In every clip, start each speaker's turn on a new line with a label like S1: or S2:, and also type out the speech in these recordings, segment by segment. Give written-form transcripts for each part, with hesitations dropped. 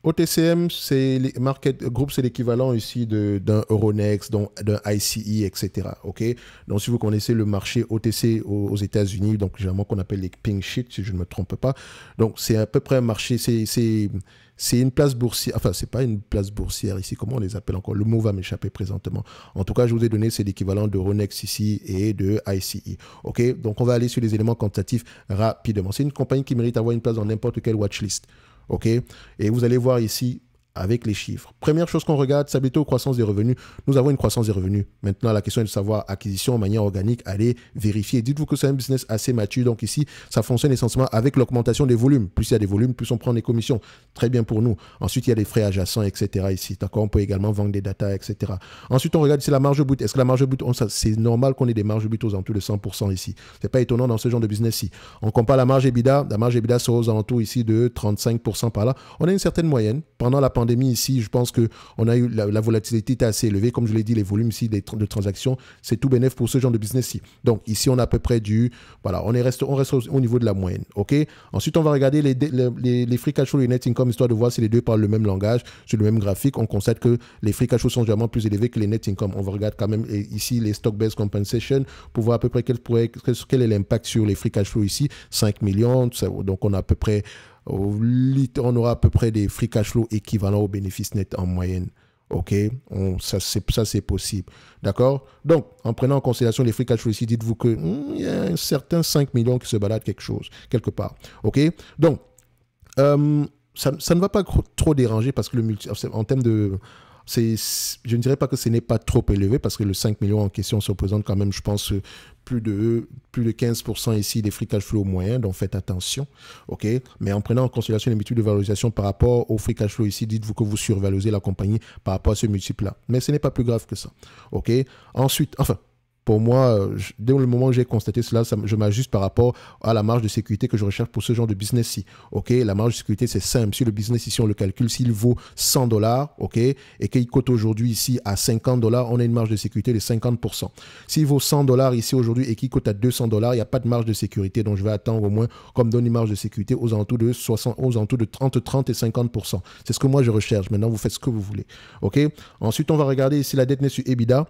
S1: OTCM, c'est les market group, c'est l'équivalent ici d'un Euronext, d'un ICE, etc. Ok. Donc, si vous connaissez le marché OTC aux États-Unis, donc généralement qu'on appelle les pink sheets, si je ne me trompe pas. Donc, c'est à peu près un marché, c'est une place boursière. Enfin, c'est pas une place boursière ici. Comment on les appelle encore? Le mot va m'échapper présentement. En tout cas, je vous ai donné, c'est l'équivalent d'Euronext ici et de ICE. Ok. Donc, on va aller sur les éléments quantitatifs rapidement. C'est une compagnie qui mérite d'avoir une place dans n'importe quelle watchlist. OK? Et vous allez voir ici avec les chiffres. Première chose qu'on regarde, stabilité ou croissance des revenus. Nous avons une croissance des revenus. Maintenant, la question est de savoir acquisition de manière organique, allez vérifier. Dites-vous que c'est un business assez mature. Donc ici, ça fonctionne essentiellement avec l'augmentation des volumes. Plus il y a des volumes, plus on prend des commissions. Très bien pour nous. Ensuite, il y a des frais adjacents, etc. ici. D'accord? On peut également vendre des data, etc. Ensuite, on regarde ici la marge brute. Est-ce que la marge brute, c'est normal qu'on ait des marges brutes aux alentours de 100% ici. C'est pas étonnant dans ce genre de business-ci. On compare la marge EBITDA. La marge EBITDA sera aux alentours ici de 35% par là. On a une certaine moyenne. Pendant la pandémie ici, je pense qu'on a eu la volatilité était assez élevée. Comme je l'ai dit, les volumes ici de transactions, c'est tout bénéf pour ce genre de business-ci. Donc ici, on a à peu près voilà, on reste au niveau de la moyenne. OK? Ensuite, on va regarder les free cash flow et net income, histoire de voir si les deux parlent le même langage, sur le même graphique. On constate que les free cash flow sont généralement plus élevés que les net income. On va regarder quand même ici les stock-based compensation pour voir à peu près quel est l'impact sur les free cash flow ici. 5 millions, donc on a à peu près on aura à peu près des free cash flow équivalents aux bénéfices nets en moyenne. OK? Ça, c'est possible. D'accord? Donc, en prenant en considération les free cash flow ici, dites-vous qu'il y a un certain 5 millions qui se baladent quelque part. OK? Donc, ça ne va pas trop déranger parce que en termes de... je ne dirais pas que ce n'est pas trop élevé parce que le 5 millions en question se représente quand même, je pense, plus de 15% ici des free cash flow moyens, donc faites attention. OK? Mais en prenant en considération les multiples de valorisation par rapport au free cash flow ici, dites-vous que vous survalorisez la compagnie par rapport à ce multiple-là. Mais ce n'est pas plus grave que ça. OK? Ensuite, pour moi, dès le moment où j'ai constaté cela, je m'ajuste par rapport à la marge de sécurité que je recherche pour ce genre de business-ci. OK? La marge de sécurité, c'est simple. Si le business ici, on le calcule, s'il vaut 100 dollars, OK, et qu'il coûte aujourd'hui ici à 50 dollars, on a une marge de sécurité de 50%. S'il vaut 100 dollars ici aujourd'hui et qu'il coûte à 200 dollars, il n'y a pas de marge de sécurité. Donc, je vais attendre au moins qu'on me donne une marge de sécurité aux alentours de entre 30 et 50%. C'est ce que moi, je recherche. Maintenant, vous faites ce que vous voulez. OK? Ensuite, on va regarder ici la dette nette sur EBITDA.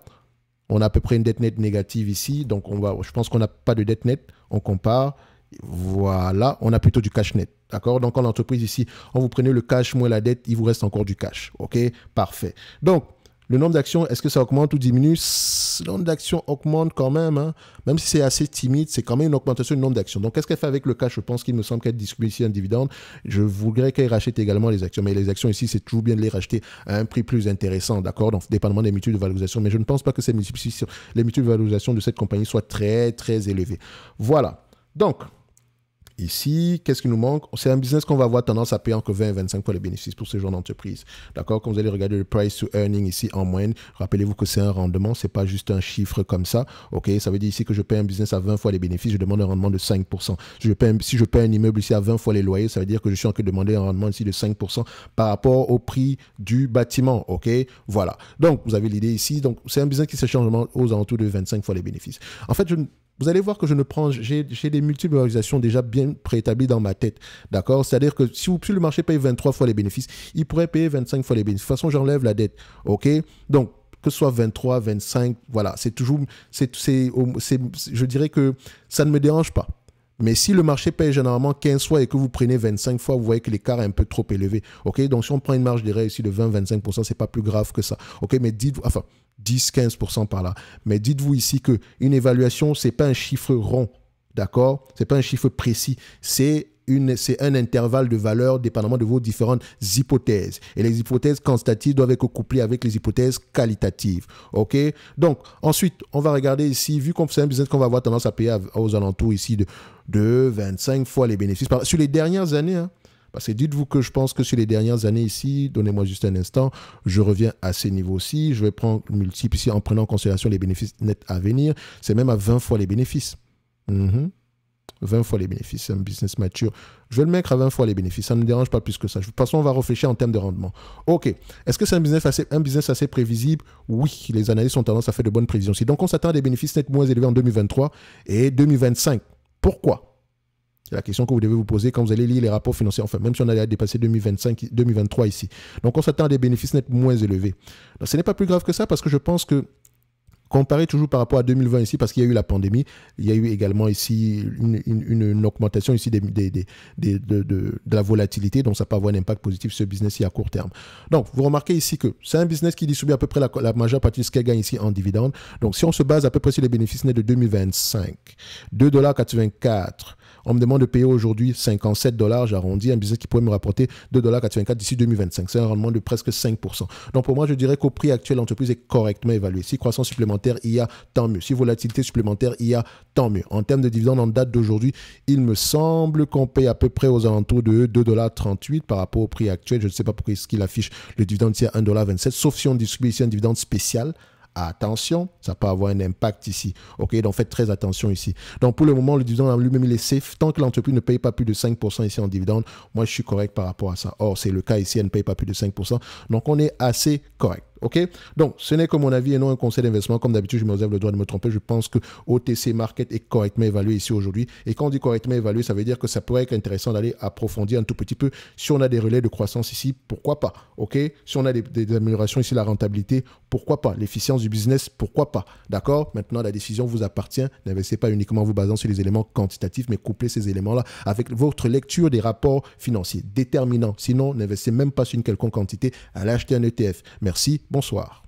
S1: On a à peu près une dette nette négative ici. Donc, je pense qu'on n'a pas de dette nette. On compare. Voilà. On a plutôt du cash net. D'accord? Donc, en entreprise ici, on vous prenez le cash moins la dette, il vous reste encore du cash. OK? Parfait. Donc, le nombre d'actions, est-ce que ça augmente ou diminue? Le nombre d'actions augmente quand même. Hein? Même si c'est assez timide, c'est quand même une augmentation du nombre d'actions. Donc, qu'est-ce qu'elle fait avec le cash? Je pense qu'il me semble qu'elle distribue ici un dividende. Je voudrais qu'elle rachète également les actions. Mais les actions ici, c'est toujours bien de les racheter à un prix plus intéressant. D'accord? Donc, dépendamment des multiples de valorisation. Mais je ne pense pas que les multiples de valorisation de cette compagnie soient très, très élevées. Voilà. Donc, ici, qu'est-ce qui nous manque? C'est un business qu'on va avoir tendance à payer entre 20 et 25 fois les bénéfices pour ce genre d'entreprise. D'accord? Quand vous allez regarder le price to earning ici en moyenne, rappelez-vous que c'est un rendement, c'est pas juste un chiffre comme ça. OK? Ça veut dire ici que je paye un business à 20 fois les bénéfices, je demande un rendement de 5%. Si je paye un immeuble ici à 20 fois les loyers, ça veut dire que je suis en train de demander un rendement ici de 5% par rapport au prix du bâtiment. OK? Voilà. Donc, vous avez l'idée ici. Donc, c'est un business qui s'échange aux alentours de 25 fois les bénéfices. En fait, vous allez voir que j'ai des multiples valorisations déjà bien préétablies dans ma tête. D'accord? C'est-à-dire que si le marché paye 23 fois les bénéfices, il pourrait payer 25 fois les bénéfices. De toute façon, j'enlève la dette. OK? Donc, que ce soit 23, 25, voilà, c'est toujours, je dirais que ça ne me dérange pas. Mais si le marché paye généralement 15 fois et que vous prenez 25 fois, vous voyez que l'écart est un peu trop élevé. OK? Donc, si on prend une marge d'erreur ici de 20-25%, c'est pas plus grave que ça. OK? Mais dites-vous, 10-15% par là. Mais dites-vous ici qu'une évaluation, ce n'est pas un chiffre rond. D'accord? Ce n'est pas un chiffre précis. C'est un intervalle de valeur dépendamment de vos différentes hypothèses. Et les hypothèses quantitatives doivent être couplées avec les hypothèses qualitatives. OK? Donc, ensuite, on va regarder ici, vu qu'on c'est un business qu'on va avoir tendance à payer aux alentours ici de 25 fois les bénéfices. Sur les dernières années, hein, parce que dites-vous que je pense que sur les dernières années ici, donnez-moi juste un instant, je reviens à ces niveaux-ci. Je vais prendre le multiple ici en prenant en considération les bénéfices nets à venir. C'est même à 20 fois les bénéfices. 20 fois les bénéfices, c'est un business mature. Je vais le mettre à 20 fois les bénéfices, ça ne me dérange pas plus que ça. De toute façon, on va réfléchir en termes de rendement. OK. Est-ce que c'est un business assez prévisible? Oui, les analystes ont tendance à faire de bonnes prévisions. Donc, on s'attend à des bénéfices nets moins élevés en 2023 et 2025. Pourquoi? C'est la question que vous devez vous poser quand vous allez lire les rapports financiers. Enfin, même si on a dépassé 2023 ici. Donc, on s'attend à des bénéfices nets moins élevés. Donc, ce n'est pas plus grave que ça parce que je pense que comparé toujours par rapport à 2020 ici, parce qu'il y a eu la pandémie, il y a eu également ici une augmentation ici de la volatilité, donc ça peut avoir un impact positif sur ce business-ci à court terme. Donc, vous remarquez ici que c'est un business qui distribue à peu près la majeure partie de ce qu'elle gagne ici en dividendes. Donc, si on se base à peu près sur les bénéfices nets de 2025, 2,84 $, on me demande de payer aujourd'hui 57 $, j'arrondis, un business qui pourrait me rapporter 2,84 $ d'ici 2025. C'est un rendement de presque 5%. Donc, pour moi, je dirais qu'au prix actuel, l'entreprise est correctement évaluée. Si croissance supplémentaire, il y a, tant mieux. Si volatilité supplémentaire, il y a, tant mieux. En termes de dividendes en date d'aujourd'hui, il me semble qu'on paye à peu près aux alentours de 2,38 $ par rapport au prix actuel. Je ne sais pas pourquoi est-ce qu'il affiche le dividende ici à 1,27 $, sauf si on distribue ici un dividende spécial. Attention, ça peut avoir un impact ici. OK, donc faites très attention ici. Donc pour le moment, le dividende en lui-même, il est safe. Tant que l'entreprise ne paye pas plus de 5% ici en dividende, moi je suis correct par rapport à ça. Or, c'est le cas ici, elle ne paye pas plus de 5%. Donc on est assez correct. OK? Donc, ce n'est que mon avis et non un conseil d'investissement. Comme d'habitude, je me réserve le droit de me tromper. Je pense que OTC Market est correctement évalué ici aujourd'hui. Et quand on dit correctement évalué, ça veut dire que ça pourrait être intéressant d'aller approfondir un tout petit peu. Si on a des relais de croissance ici, pourquoi pas? OK? Si on a des améliorations ici, la rentabilité, pourquoi pas? L'efficience du business, pourquoi pas? D'accord? Maintenant, la décision vous appartient. N'investissez pas uniquement en vous basant sur les éléments quantitatifs, mais couplez ces éléments-là avec votre lecture des rapports financiers déterminants. Sinon, n'investissez même pas sur une quelconque quantité. Allez acheter un ETF. Merci. Bonsoir.